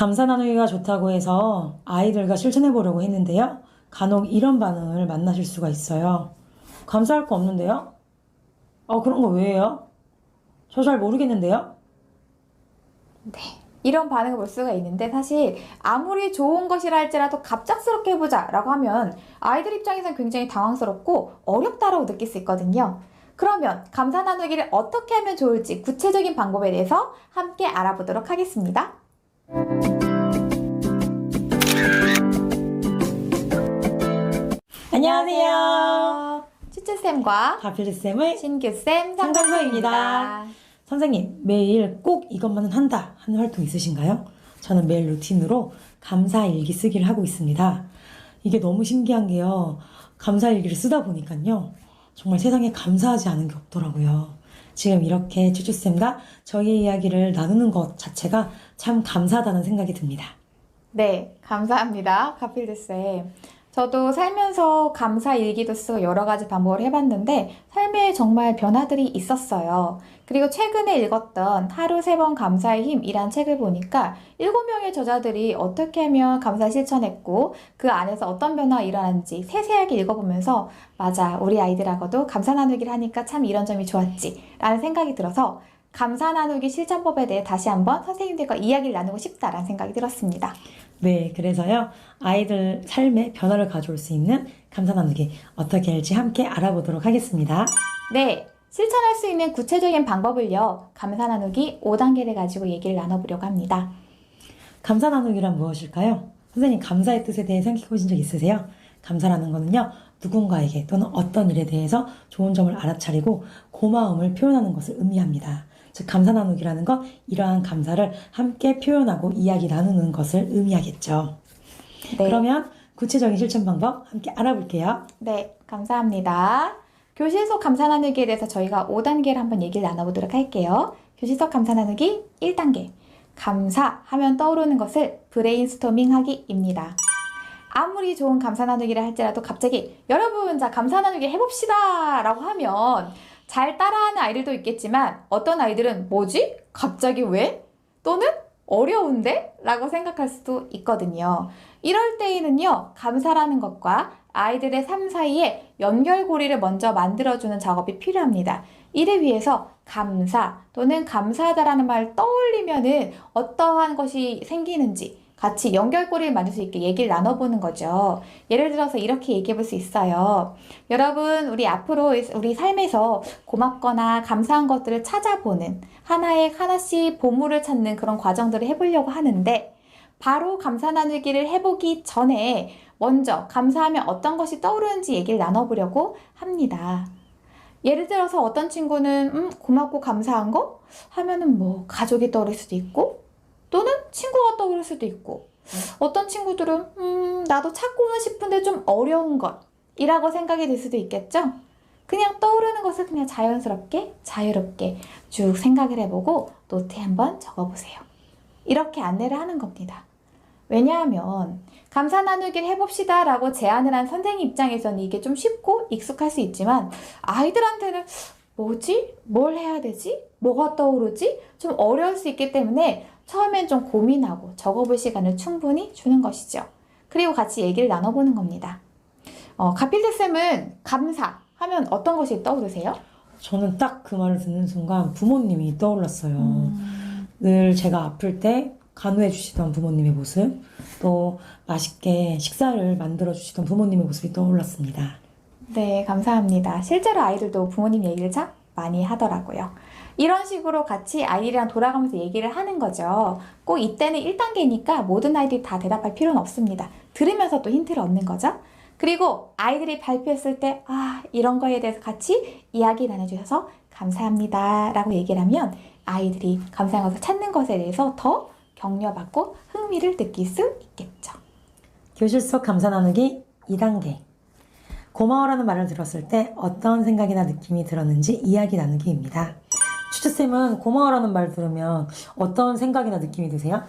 감사 나누기가 좋다고 해서 아이들과 실천해 보려고 했는데요. 간혹 이런 반응을 만나실 수가 있어요. 감사할 거 없는데요? 그런 거 왜 해요? 저 잘 모르겠는데요? 네. 이런 반응을 볼 수가 있는데 사실 아무리 좋은 것이라 할지라도 갑작스럽게 해보자 라고 하면 아이들 입장에서는 굉장히 당황스럽고 어렵다라고 느낄 수 있거든요. 그러면 감사 나누기를 어떻게 하면 좋을지 구체적인 방법에 대해서 함께 알아보도록 하겠습니다. 안녕하세요. 쭈쭈쌤과 가필쌤의 신규쌤 상담소입니다. 상담소입니다. 선생님, 매일 꼭 이것만은 한다 하는 활동 있으신가요? 저는 매일 루틴으로 감사 일기 쓰기를 하고 있습니다. 이게 너무 신기한 게요. 감사 일기를 쓰다 보니까요. 정말 세상에 감사하지 않은 게 없더라고요. 지금 이렇게 쭈쭈쌤과 저희의 이야기를 나누는 것 자체가 참 감사하다는 생각이 듭니다. 네, 감사합니다. 가필드쌤. 저도 살면서 감사 일기도 쓰고 여러 가지 방법을 해봤는데 삶에 정말 변화들이 있었어요. 그리고 최근에 읽었던 하루 3번 감사의 힘이란 책을 보니까 7명의 저자들이 어떻게 하면 감사 실천했고 그 안에서 어떤 변화가 일어났는지 세세하게 읽어보면서 맞아, 우리 아이들하고도 감사 나누기를 하니까 참 이런 점이 좋았지 라는 생각이 들어서 감사 나누기 실천법에 대해 다시 한번 선생님들과 이야기를 나누고 싶다라는 생각이 들었습니다. 네, 그래서요. 아이들 삶에 변화를 가져올 수 있는 감사 나누기 어떻게 할지 함께 알아보도록 하겠습니다. 네, 실천할 수 있는 구체적인 방법을요. 감사 나누기 5단계를 가지고 얘기를 나눠보려고 합니다. 감사 나누기란 무엇일까요? 선생님, 감사의 뜻에 대해 생각해 보신 적 있으세요? 감사라는 거는요, 누군가에게 또는 어떤 일에 대해서 좋은 점을 알아차리고 고마움을 표현하는 것을 의미합니다. 즉, 감사 나누기라는 건 이러한 감사를 함께 표현하고 이야기 나누는 것을 의미하겠죠. 네. 그러면 구체적인 실천 방법 함께 알아볼게요. 네, 감사합니다. 교실 속 감사 나누기에 대해서 저희가 5단계를 한번 얘기를 나눠보도록 할게요. 교실 속 감사 나누기 1단계. 감사하면 떠오르는 것을 브레인스토밍 하기입니다. 아무리 좋은 감사 나누기를 할지라도 갑자기 여러분, 자, 감사 나누기 해봅시다 라고 하면 잘 따라하는 아이들도 있겠지만 어떤 아이들은 뭐지? 갑자기 왜? 또는 어려운데? 라고 생각할 수도 있거든요. 이럴 때에는요, 감사라는 것과 아이들의 삶 사이에 연결고리를 먼저 만들어주는 작업이 필요합니다. 이를 위해서 감사 또는 감사하다라는 말을 떠올리면은 어떠한 것이 생기는지 같이 연결고리를 만들 수 있게 얘기를 나눠보는 거죠. 예를 들어서 이렇게 얘기해 볼 수 있어요. 여러분, 우리 앞으로 우리 삶에서 고맙거나 감사한 것들을 찾아보는 하나씩 보물을 찾는 그런 과정들을 해보려고 하는데 바로 감사 나누기를 해보기 전에 먼저 감사하면 어떤 것이 떠오르는지 얘기를 나눠보려고 합니다. 예를 들어서 어떤 친구는 고맙고 감사한 거 하면은 뭐 가족이 떠오를 수도 있고 또는 친구가 떠오를 수도 있고 어떤 친구들은 나도 찾고는 싶은데 좀 어려운 것이라고 생각이 들 수도 있겠죠. 그냥 떠오르는 것을 그냥 자연스럽게 자유롭게 쭉 생각을 해보고 노트에 한번 적어보세요. 이렇게 안내를 하는 겁니다. 왜냐하면 감사 나누기를 해봅시다 라고 제안을 한 선생님 입장에서는 이게 좀 쉽고 익숙할 수 있지만 아이들한테는 뭐지? 뭘 해야 되지? 뭐가 떠오르지? 좀 어려울 수 있기 때문에 처음엔 좀 고민하고 적어볼 시간을 충분히 주는 것이죠. 그리고 같이 얘기를 나눠보는 겁니다. 가필드쌤은 감사 하면 어떤 것이 떠오르세요? 저는 딱 그 말을 듣는 순간 부모님이 떠올랐어요. 늘 제가 아플 때 간호해 주시던 부모님의 모습, 또 맛있게 식사를 만들어 주시던 부모님의 모습이 떠올랐습니다. 네, 감사합니다. 실제로 아이들도 부모님 얘기를 참 많이 하더라고요. 이런 식으로 같이 아이들이랑 돌아가면서 얘기를 하는 거죠. 꼭 이때는 1단계니까 모든 아이들이 다 대답할 필요는 없습니다. 들으면서 또 힌트를 얻는 거죠. 그리고 아이들이 발표했을 때 이런 거에 대해서 같이 이야기 나눠주셔서 감사합니다 라고 얘기를 하면 아이들이 감사한 것을 찾는 것에 대해서 더 격려받고 흥미를 느낄 수 있겠죠. 교실 속 감사 나누기 2단계. 고마워라는 말을 들었을 때 어떤 생각이나 느낌이 들었는지 이야기 나누기입니다. 추추쌤은 고마워라는 말 들으면 어떤 생각이나 느낌이 드세요?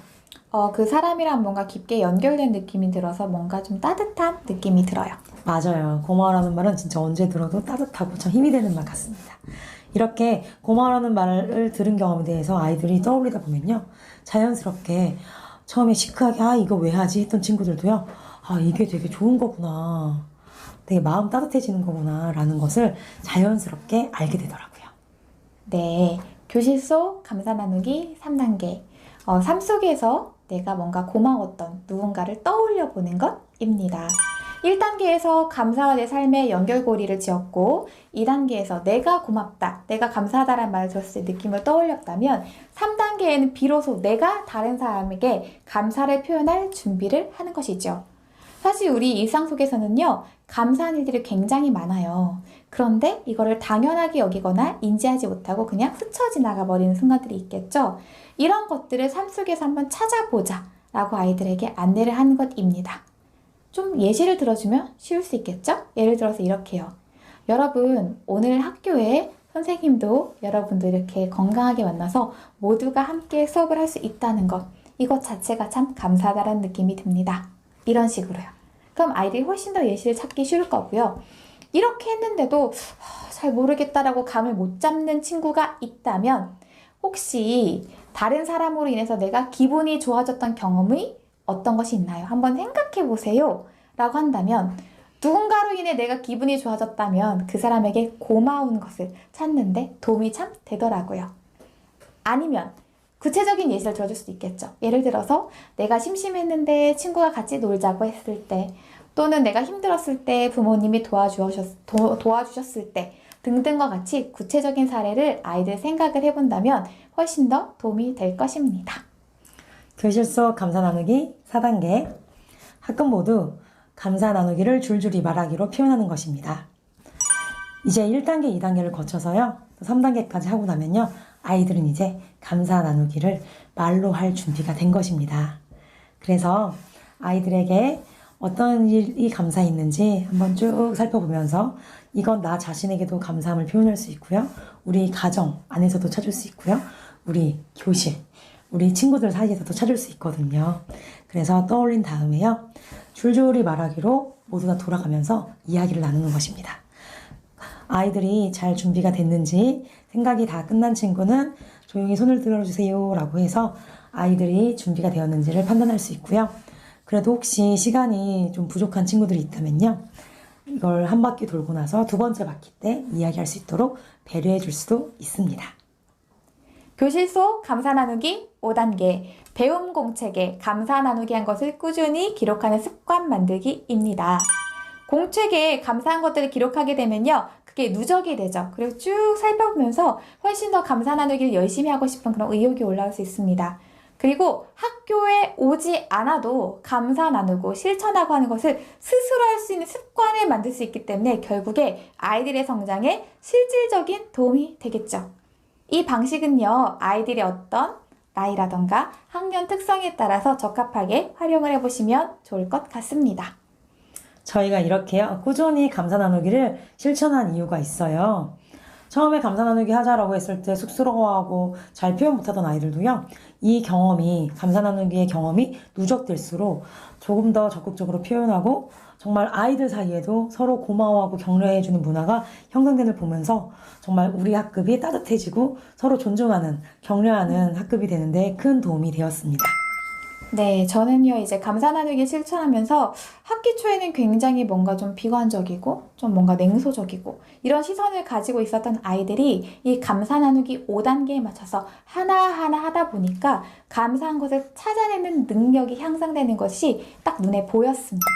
그 사람이랑 뭔가 깊게 연결된 느낌이 들어서 뭔가 좀 따뜻한 느낌이 들어요. 맞아요. 고마워라는 말은 진짜 언제 들어도 따뜻하고 참 힘이 되는 말 같습니다. 이렇게 고마워라는 말을 들은 경험에 대해서 아이들이 떠올리다 보면요. 자연스럽게 처음에 시크하게 이거 왜 하지 했던 친구들도요. 이게 되게 좋은 거구나. 되게 마음 따뜻해지는 거구나 라는 것을 자연스럽게 알게 되더라고요. 네, 교실 속 감사 나누기 3단계. 삶 속에서 내가 뭔가 고마웠던 누군가를 떠올려 보는 것입니다. 1단계에서 감사와 내 삶의 연결고리를 지었고 2단계에서 내가 고맙다, 내가 감사하다라는 말을 들었을 때 느낌을 떠올렸다면 3단계에는 비로소 내가 다른 사람에게 감사를 표현할 준비를 하는 것이죠. 사실 우리 일상 속에서는요, 감사한 일들이 굉장히 많아요. 그런데 이거를 당연하게 여기거나 인지하지 못하고 그냥 스쳐 지나가 버리는 순간들이 있겠죠. 이런 것들을 삶 속에서 한번 찾아보자 라고 아이들에게 안내를 하는 것입니다. 좀 예시를 들어주면 쉬울 수 있겠죠? 예를 들어서 이렇게요. 여러분, 오늘 학교에 선생님도 여러분도 이렇게 건강하게 만나서 모두가 함께 수업을 할 수 있다는 것, 이것 자체가 참 감사하다는 느낌이 듭니다. 이런 식으로요. 그럼 아이들이 훨씬 더 예시를 찾기 쉬울 거고요. 이렇게 했는데도 잘 모르겠다라고 감을 못 잡는 친구가 있다면 혹시 다른 사람으로 인해서 내가 기분이 좋아졌던 경험이 어떤 것이 있나요? 한번 생각해 보세요. 라고 한다면 누군가로 인해 내가 기분이 좋아졌다면 그 사람에게 고마운 것을 찾는데 도움이 참 되더라고요. 아니면 구체적인 예시를 들어줄 수도 있겠죠. 예를 들어서 내가 심심했는데 친구가 같이 놀자고 했을 때, 또는 내가 힘들었을 때 부모님이 도와주셨을 때 등등과 같이 구체적인 사례를 아이들 생각을 해본다면 훨씬 더 도움이 될 것입니다. 교실 속 감사 나누기 4단계. 학급 모두 감사 나누기를 줄줄이 말하기로 표현하는 것입니다. 이제 1단계, 2단계를 거쳐서요, 3단계까지 하고 나면요, 아이들은 이제 감사 나누기를 말로 할 준비가 된 것입니다. 그래서 아이들에게 어떤 일이 감사했는지 한번 쭉 살펴보면서 이건 나 자신에게도 감사함을 표현할 수 있고요. 우리 가정 안에서도 찾을 수 있고요. 우리 교실, 우리 친구들 사이에서도 찾을 수 있거든요. 그래서 떠올린 다음에요, 줄줄이 말하기로 모두 다 돌아가면서 이야기를 나누는 것입니다. 아이들이 잘 준비가 됐는지 생각이 다 끝난 친구는 조용히 손을 들어주세요 라고 해서 아이들이 준비가 되었는지를 판단할 수 있고요. 그래도 혹시 시간이 좀 부족한 친구들이 있다면요, 이걸 한 바퀴 돌고 나서 두 번째 바퀴 때 이야기할 수 있도록 배려해 줄 수도 있습니다. 교실 속 감사 나누기 5단계. 배움 공책에 감사 나누기 한 것을 꾸준히 기록하는 습관 만들기입니다. 공책에 감사한 것들을 기록하게 되면요, 그게 누적이 되죠. 그리고 쭉 살펴보면서 훨씬 더 감사 나누기를 열심히 하고 싶은 그런 의욕이 올라올 수 있습니다. 그리고 학교에 오지 않아도 감사 나누고 실천하고 하는 것을 스스로 할 수 있는 습관을 만들 수 있기 때문에 결국에 아이들의 성장에 실질적인 도움이 되겠죠. 이 방식은요, 아이들의 어떤 나이라던가 학년 특성에 따라서 적합하게 활용을 해보시면 좋을 것 같습니다. 저희가 이렇게요, 꾸준히 감사 나누기를 실천한 이유가 있어요. 처음에 감사 나누기 하자라고 했을 때 쑥스러워하고 잘 표현 못하던 아이들도요, 이 경험이, 감사 나누기의 경험이 누적될수록 조금 더 적극적으로 표현하고 정말 아이들 사이에도 서로 고마워하고 격려해주는 문화가 형성되는 걸 보면서 정말 우리 학급이 따뜻해지고 서로 존중하는, 격려하는 학급이 되는데 큰 도움이 되었습니다. 네, 저는요, 이제 감사 나누기 실천하면서 학기 초에는 굉장히 뭔가 좀 비관적이고 좀 뭔가 냉소적이고 이런 시선을 가지고 있었던 아이들이 이 감사 나누기 5단계에 맞춰서 하나하나 하다 보니까 감사한 것을 찾아내는 능력이 향상되는 것이 딱 눈에 보였습니다.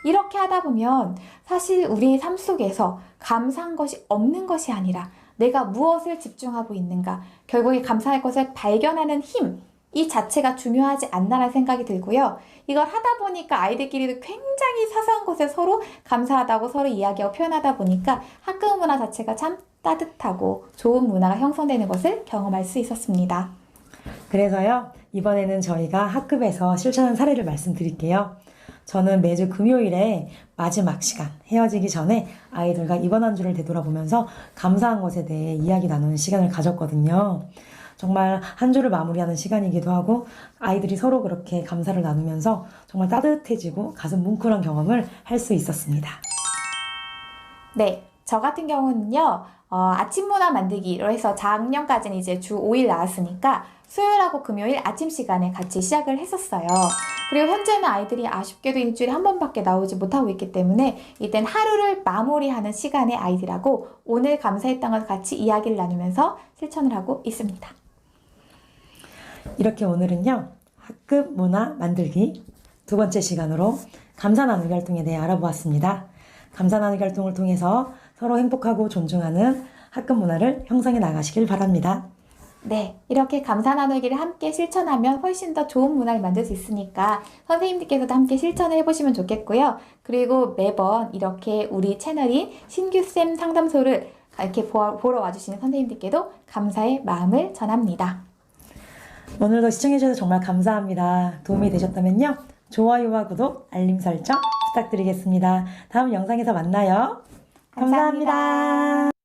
이렇게 하다 보면 사실 우리 삶 속에서 감사한 것이 없는 것이 아니라 내가 무엇을 집중하고 있는가, 결국에 감사할 것을 발견하는 힘, 이 자체가 중요하지 않나라는 생각이 들고요. 이걸 하다 보니까 아이들끼리도 굉장히 사소한 것에 서로 감사하다고 서로 이야기하고 표현하다 보니까 학급 문화 자체가 참 따뜻하고 좋은 문화가 형성되는 것을 경험할 수 있었습니다. 그래서요, 이번에는 저희가 학급에서 실천한 사례를 말씀드릴게요. 저는 매주 금요일에 마지막 시간, 헤어지기 전에 아이들과 이번 한 주를 되돌아보면서 감사한 것에 대해 이야기 나누는 시간을 가졌거든요. 정말 한 주를 마무리하는 시간이기도 하고 아이들이 서로 그렇게 감사를 나누면서 정말 따뜻해지고 가슴 뭉클한 경험을 할 수 있었습니다. 네, 저 같은 경우는요, 아침 문화 만들기로 해서 작년까지는 이제 주 5일 나왔으니까 수요일하고 금요일 아침 시간에 같이 시작을 했었어요. 그리고 현재는 아이들이 아쉽게도 일주일에 한 번밖에 나오지 못하고 있기 때문에 이땐 하루를 마무리하는 시간에 아이들하고 오늘 감사했던 걸 같이 이야기를 나누면서 실천을 하고 있습니다. 이렇게 오늘은요, 학급 문화 만들기 두 번째 시간으로 감사 나누기 활동에 대해 알아보았습니다. 감사 나누기 활동을 통해서 서로 행복하고 존중하는 학급 문화를 형성해 나가시길 바랍니다. 네, 이렇게 감사 나누기를 함께 실천하면 훨씬 더 좋은 문화를 만들 수 있으니까 선생님들께서도 함께 실천을 해보시면 좋겠고요. 그리고 매번 이렇게 우리 채널인 신규쌤 상담소를 이렇게 보러 와주시는 선생님들께도 감사의 마음을 전합니다. 오늘도 시청해주셔서 정말 감사합니다. 도움이 되셨다면요, 좋아요와 구독, 알림 설정 부탁드리겠습니다. 다음 영상에서 만나요. 감사합니다.